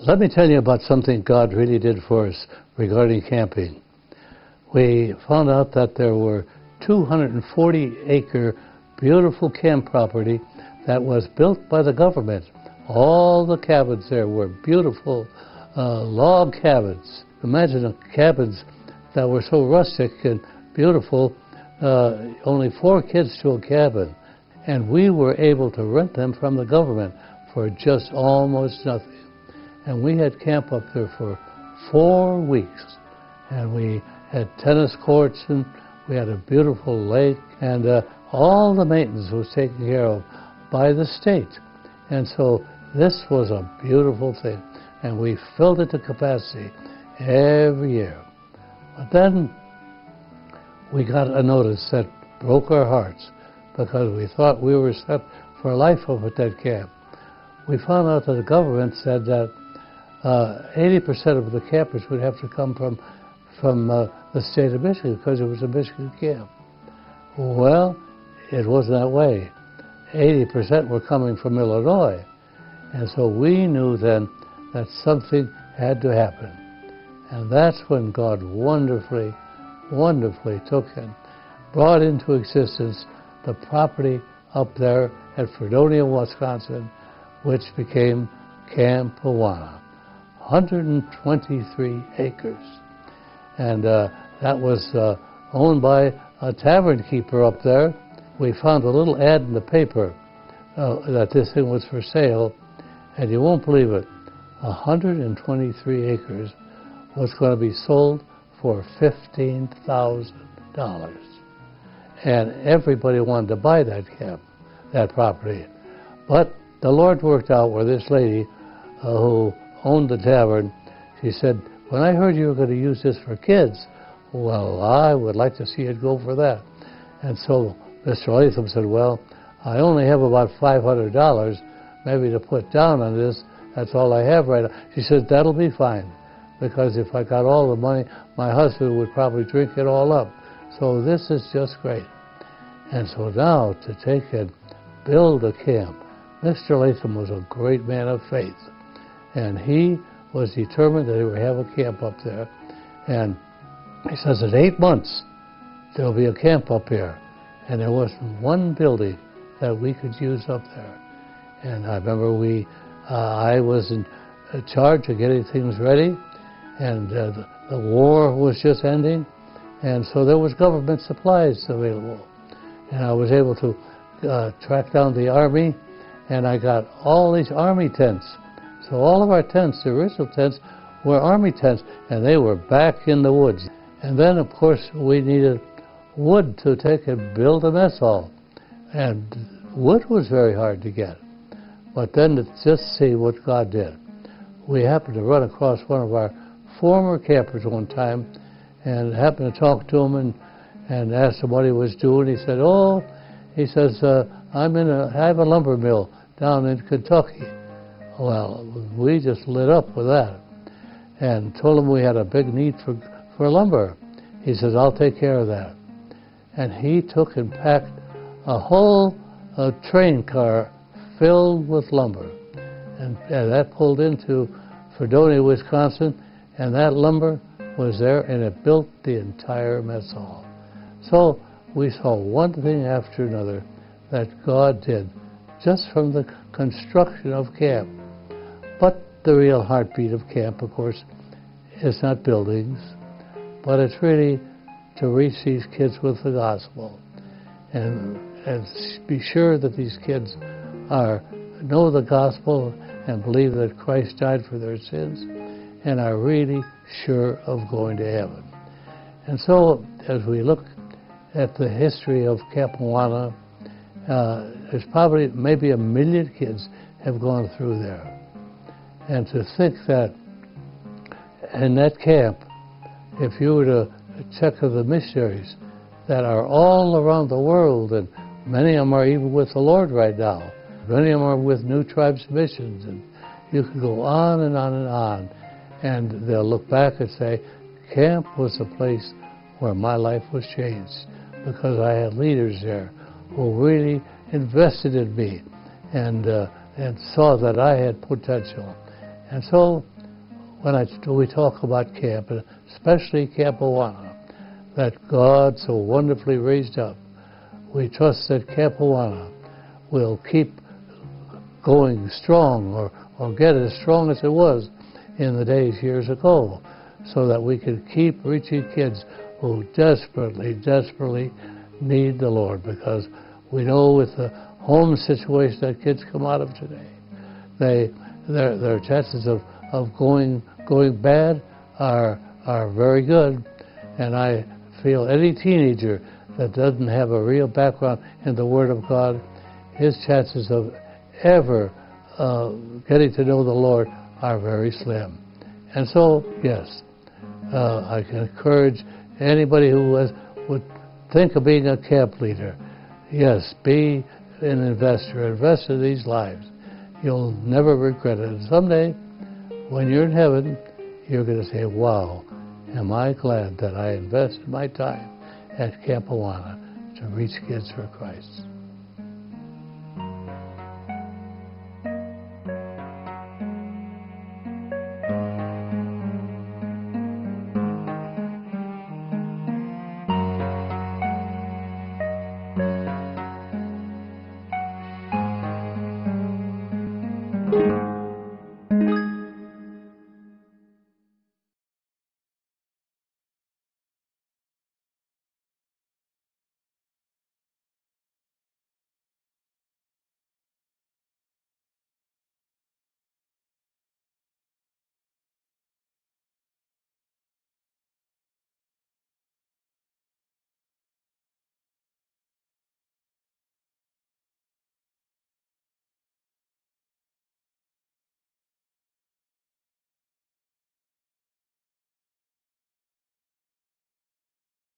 Let me tell you about something God really did for us regarding camping. We found out that there were 240-acre beautiful camp property that was built by the government. All the cabins there were beautiful log cabins. Imagine the cabins that were so rustic and beautiful, only 4 kids to a cabin. And we were able to rent them from the government for just almost nothing. And we had camp up there for 4 weeks. And we had tennis courts, and we had a beautiful lake, and all the maintenance was taken care of by the state. And so this was a beautiful thing. And we filled it to capacity every year. But then we got a notice that broke our hearts, because we thought we were set for life up at that camp. We found out that the government said that 80% of the campers would have to come from the state of Michigan, because it was a Michigan camp. Well, it wasn't that way. 80% were coming from Illinois. And so we knew then that something had to happen. And that's when God wonderfully, wonderfully took and brought into existence the property up there at Fredonia, Wisconsin, which became Camp Awana. 123 acres. And that was owned by a tavern keeper up there. We found a little ad in the paper that this thing was for sale, and you won't believe it, 123 acres was going to be sold for $15,000. And everybody wanted to buy that property. But the Lord worked out where this lady who owned the tavern, she said, when I heard you were going to use this for kids, well, I would like to see it go for that. And so Mr. Latham said, well, I only have about $500 maybe to put down on this. That's all I have right now. She said, that'll be fine, because if I got all the money, my husband would probably drink it all up. So this is just great. And so now to take and build a camp, Mr. Latham was a great man of faith. And he was determined that he would have a camp up there. And he says, in 8 months, there'll be a camp up here. And there wasn't one building that we could use up there. And I remember I was in charge of getting things ready, and the war was just ending, and so there was government supplies available. And I was able to track down the Army, and I got all these Army tents. So all of our tents, the original tents, were Army tents, and they were back in the woods. And then, of course, we needed wood to take and build a mess hall. And wood was very hard to get. But then to just see what God did. We happened to run across one of our former campers one time, and happened to talk to him and asked him what he was doing. He said, I have a lumber mill down in Kentucky. Well, we just lit up with that and told him we had a big need for lumber. He says, I'll take care of that. And he took and packed a whole train car filled with lumber. And that pulled into Fredonia, Wisconsin, and that lumber was there, and it built the entire mess hall. So we saw one thing after another that God did just from the construction of camp. But the real heartbeat of camp, of course, is not buildings, but it's really to reach these kids with the gospel and be sure that these kids know the gospel and believe that Christ died for their sins and are really sure of going to heaven. And so as we look at the history of Camp Awana, there's probably maybe 1 million kids have gone through there. And to think that in that camp, if you were to check of the missionaries that are all around the world, and many of them are even with the Lord right now, many of them are with New Tribes Missions, and you could go on and on and on, and they'll look back and say, camp was the place where my life was changed, because I had leaders there who really invested in me and saw that I had potential. And so we talk about camp, and especially Camp Awana, that God so wonderfully raised up, we trust that Camp Awana will keep going strong, or get as strong as it was in the days years ago, so that we can keep reaching kids who desperately, desperately need the Lord, because we know with the home situation that kids come out of today, their chances of going bad are very good. And I feel any teenager that doesn't have a real background in the Word of God, his chances of ever getting to know the Lord are very slim. And so, yes, I can encourage anybody who would think of being a camp leader. Yes, be an investor. Invest in these lives. You'll never regret it. And someday, when you're in heaven, you're going to say, wow, am I glad that I invested my time at Camp Awana to reach kids for Christ.